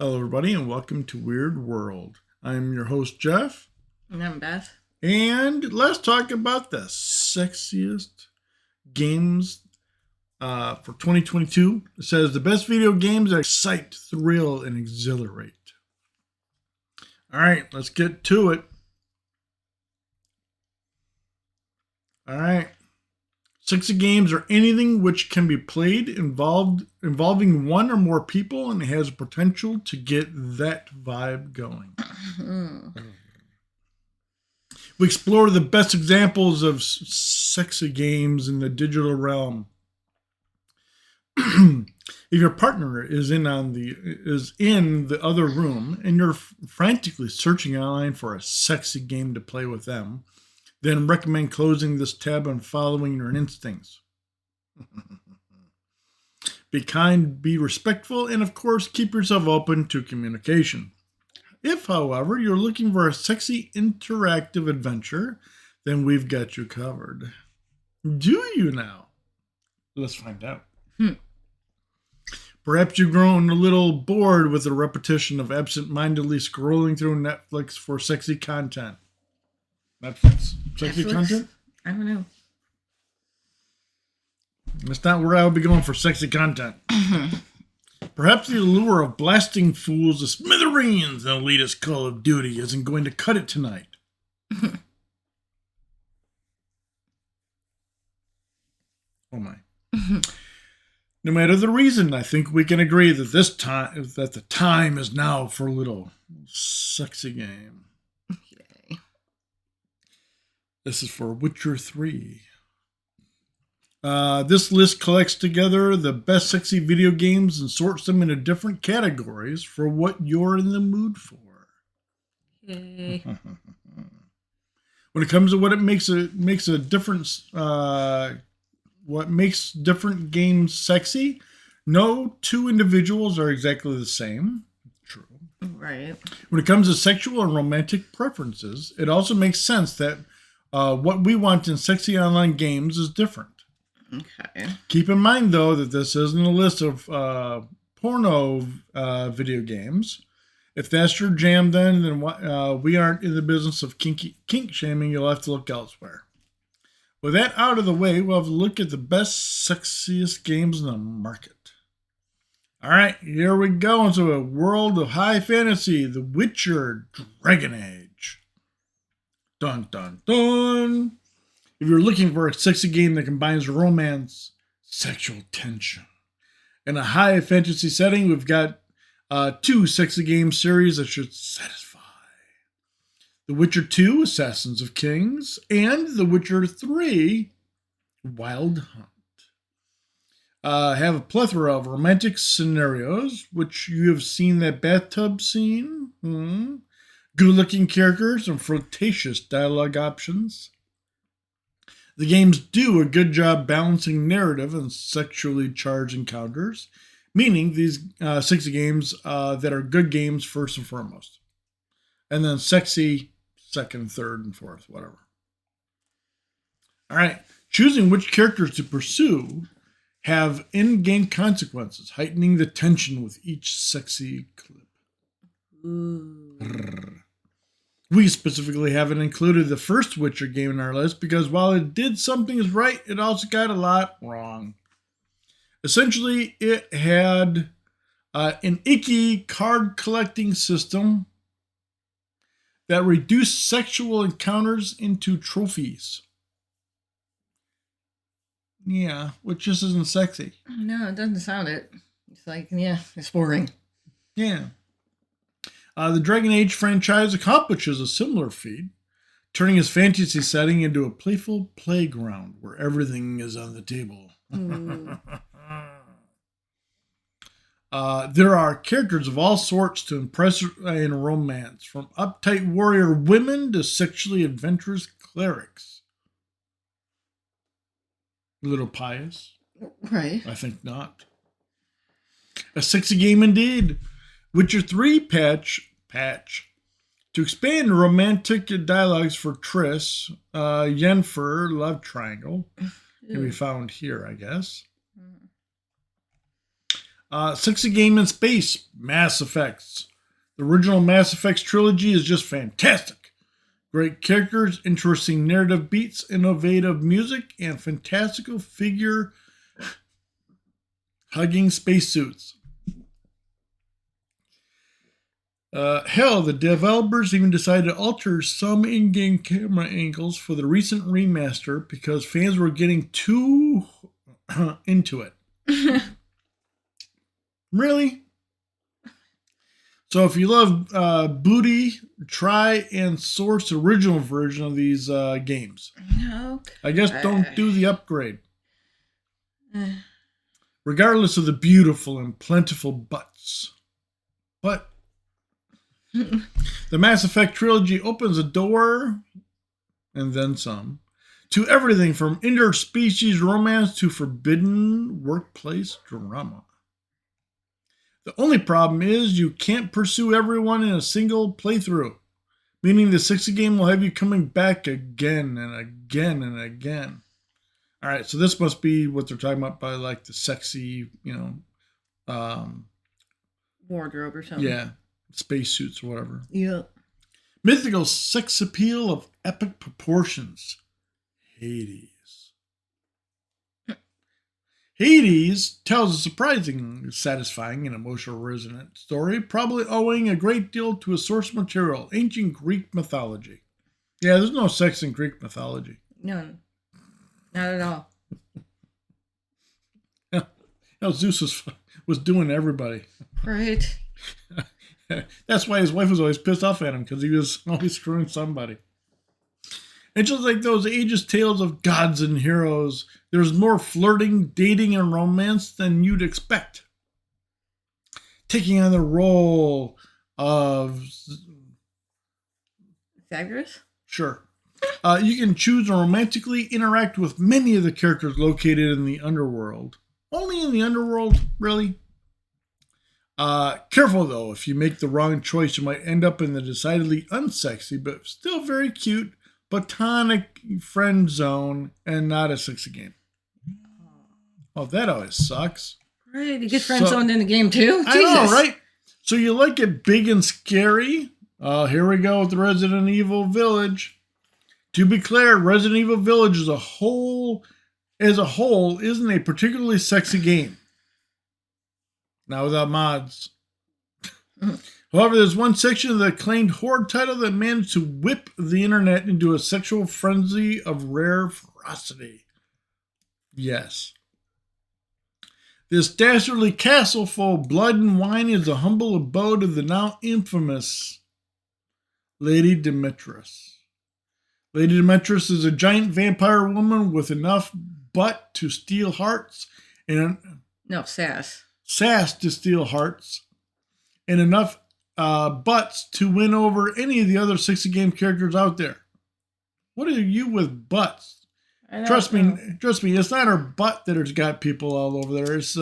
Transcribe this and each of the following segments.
Hello, everybody, and welcome to Weird World. I'm your host, Jeff, And I'm Beth. and let's talk about the sexiest games for 2022. It says the best video games that excite, thrill, and exhilarate. All right, let's get to it. All right. Sexy games are anything which can be played involving one or more people and has potential to get that vibe going. We explore the best examples of sexy games in the digital realm. If your partner is in the other room and you're frantically searching online for a sexy game to play with them, then recommend closing this tab and following your instincts. Be kind, be respectful, and of course, keep yourself open to communication. If, however, you're looking for a sexy interactive adventure, then we've got you covered. Do you now? Let's find out. Perhaps you've grown a little bored with the repetition of absent-mindedly scrolling through Netflix for sexy content. Netflix? Sexy content? I don't know. That's not where I would be going for sexy content. Perhaps the allure of blasting fools to smithereens in elitist Call of Duty isn't going to cut it tonight. Oh my. No matter the reason, I think we can agree that the time is now for a little sexy game. Okay. This is for Witcher 3. This list collects together the best sexy video games and sorts them into different categories for what you're in the mood for. Okay. When it comes to what makes a difference, what makes different games sexy, no two individuals are exactly the same. True. Right. When it comes to sexual and romantic preferences, it also makes sense that what we want in sexy online games is different. Okay. Keep in mind, though, that this isn't a list of porno video games. If that's your jam, then we aren't in the business of kink shaming. You'll have to look elsewhere. With that out of the way, we'll have a look at the best, sexiest games in the market. All right, here we go into a world of high fantasy, The Witcher Dragon Age. Dun, dun, dun. If you're looking for a sexy game that combines romance, sexual tension, and a high fantasy setting, we've got two sexy game series that should satisfy. The Witcher 2, Assassins of Kings, and The Witcher 3, Wild Hunt. Have a plethora of romantic scenarios, which you have seen that bathtub scene. Good-looking characters and flirtatious dialogue options. The games do a good job balancing narrative and sexually charged encounters, meaning these sexy games that are good games first and foremost. And then sexy second, third, and fourth, whatever. All right. Choosing which characters to pursue have in-game consequences, heightening the tension with each sexy clip. We specifically haven't included the first Witcher game in our list because while it did some things right, it also got a lot wrong. Essentially, it had an icky card collecting system that reduced sexual encounters into trophies. Yeah, which just isn't sexy. No, it doesn't sound it. It's like, yeah, it's boring. Yeah. The Dragon Age franchise accomplishes a similar feat, turning its fantasy setting into a playful playground where everything is on the table. There are characters of all sorts to impress in romance, from uptight warrior women to sexually adventurous clerics. A little pious? Right. I think not. A sexy game indeed. Witcher 3 patch to expand romantic dialogues for Triss, Yennefer love triangle can be found here, I guess. Sexy game in space, Mass Effects. The original Mass Effects trilogy is just fantastic. Great characters, interesting narrative beats, innovative music, and fantastical figure hugging spacesuits. Hell, the developers even decided to alter some in-game camera angles for the recent remaster because fans were getting too into it. Really? So if you love booty, try and source the original version of these games. Okay. I guess don't do the upgrade. Regardless of the beautiful and plentiful butts. But the Mass Effect trilogy opens a door, and then some, to everything from interspecies romance to forbidden workplace drama. The only problem is you can't pursue everyone in a single playthrough, meaning the 60 game will have you coming back again and again and again. All right, so this must be what they're talking about by like the sexy, wardrobe or something. Yeah, spacesuits or whatever. Yeah. Mythical sex appeal of epic proportions. Hades. Hades tells a surprising, satisfying, and emotional resonant story, probably owing a great deal to its source material, ancient Greek mythology. Yeah, there's no sex in Greek mythology. No, not at all. Zeus was doing everybody. Right. That's why his wife was always pissed off at him, because he was always screwing somebody. And just like those ages tales of gods and heroes, there's more flirting, dating, and romance than you'd expect. Taking on the role of... Zagreus? Sure. You can choose to romantically interact with many of the characters located in the underworld. Only in the underworld, really? Careful though, if you make the wrong choice, you might end up in the decidedly unsexy, but still very cute, platonic friend zone, and not a sexy game. Oh, that always sucks. Right, you get friend zoned in the game too? I know, right? So you like it big and scary? Here we go with the Resident Evil Village. To be clear, Resident Evil Village as a whole isn't a particularly sexy game. Not without mods. However, there's one section of the acclaimed horror title that managed to whip the internet into a sexual frenzy of rare ferocity. Yes. This dastardly castle full of blood and wine is the humble abode of the now infamous Lady Demetrius. Lady Demetrius is a giant vampire woman with enough butt to steal hearts and... No, sass. Sass to steal hearts, and enough butts to win over any of the other 60 game characters out there. What are you with butts? Trust me, it's not her butt that has got people all over there. It's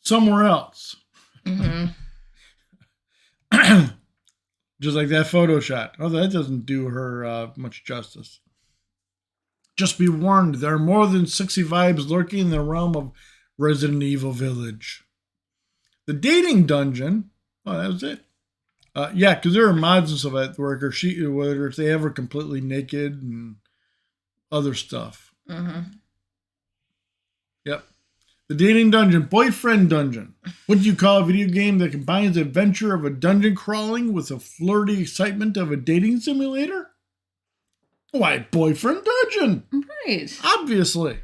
somewhere else. Mm-hmm. Just like that photo shot. Oh, that doesn't do her much justice. Just be warned, there are more than 60 vibes lurking in the realm of Resident Evil Village. The dating dungeon, oh, that was it. Yeah, because there are mods and stuff at work, or whether they have her completely naked and other stuff. Mm-hmm. Yep. The dating dungeon, boyfriend dungeon. What do you call a video game that combines the adventure of a dungeon crawling with the flirty excitement of a dating simulator? Why, boyfriend dungeon. Right. Obviously.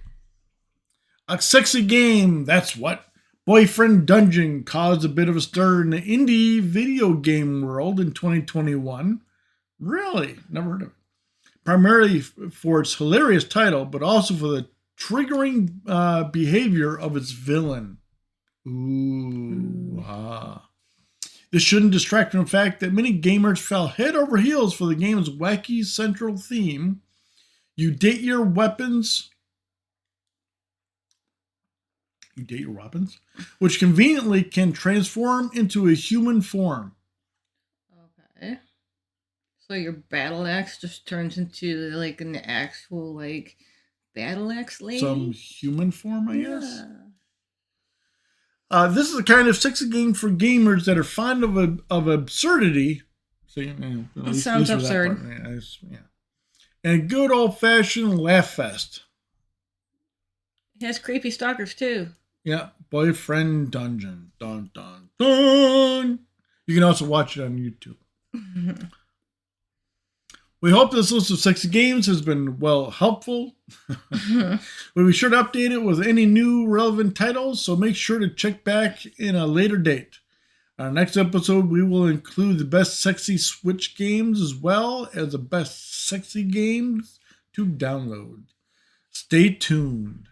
A sexy game, that's what. Boyfriend Dungeon caused a bit of a stir in the indie video game world in 2021. Really? Never heard of it. Primarily for its hilarious title, but also for the triggering behavior of its villain. Ooh. Ah. This shouldn't distract from the fact that many gamers fell head over heels for the game's wacky central theme. You date your weapons, which conveniently can transform into a human form. Okay. So your battle axe just turns into like an actual like battle axe lady. Some human form, I guess. Yeah. This is a kind of sexy game for gamers that are fond of absurdity. So, It sounds absurd. Yeah. And good old-fashioned laugh fest. It has creepy stalkers, too. Yeah, Boyfriend Dungeon. Dun, dun, dun. You can also watch it on YouTube. We hope this list of sexy games has been, helpful. We'll be sure to update it with any new relevant titles, so make sure to check back in a later date. Our next episode, we will include the best sexy Switch games as well as the best sexy games to download. Stay tuned.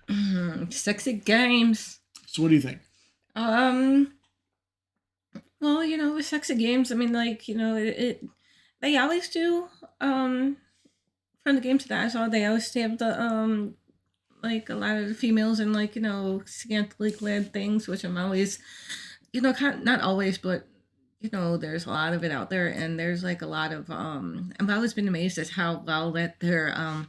Sexy games. So what do you think? Well, with sexy games, I mean, they always do, from the games that I saw, they always have the, a lot of the females in, scantily clad things, which I'm always, not always, but, there's a lot of it out there, and there's, a lot of, I've always been amazed at how well that their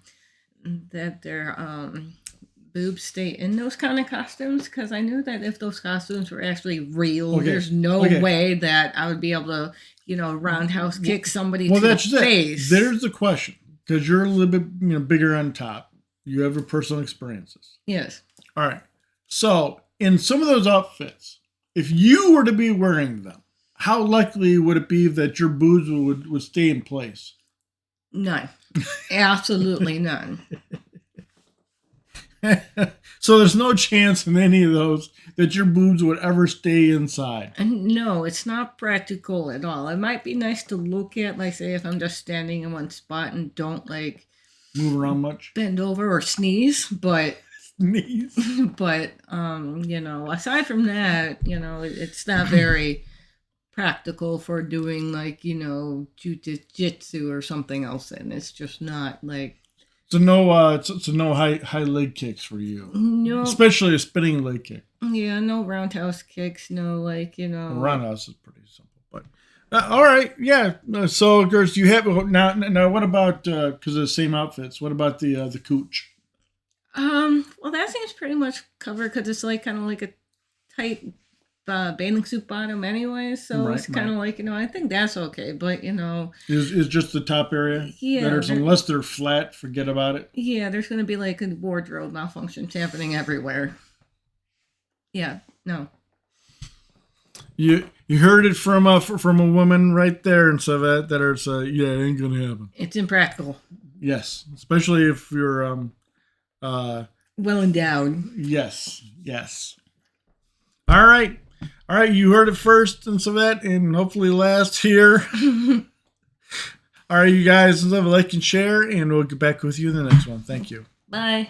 boobs stay in those kind of costumes, because I knew that if those costumes were actually real, there's no way that I would be able to, roundhouse kick somebody to the face. There's the question, because you're a little bit bigger on top. You have your personal experiences. Yes. All right. So in some of those outfits, if you were to be wearing them, how likely would it be that your boobs would stay in place? None. Absolutely none. So there's no chance in any of those that your boobs would ever stay inside. And no, it's not practical at all. It might be nice to look at, say if I'm just standing in one spot and don't move around much, bend over or sneeze, but but aside from that, it's not very practical for doing jujitsu or something else, and it's just not So no high leg kicks for you. No, especially a spinning leg kick. Yeah, no roundhouse kicks. No, roundhouse is pretty simple, but all right, yeah. So, girls, you have now. What about because of the same outfits? What about the cooch? Well, that seems pretty much covered because it's kind of like a tight bathing suit bottom anyway, so it's kind of I think that's okay, but is just the top area. Yeah, unless they're flat, forget about it. Yeah, there's going to be a wardrobe malfunctions happening everywhere. Yeah, no. You heard it from a woman right there, and so that it's it ain't gonna happen. It's impractical. Yes, especially if you're well endowed. Yes. All right. You heard it first, and so that, and hopefully last here. All right, you guys, love, like, and share, and we'll get back with you in the next one. Thank you. Bye.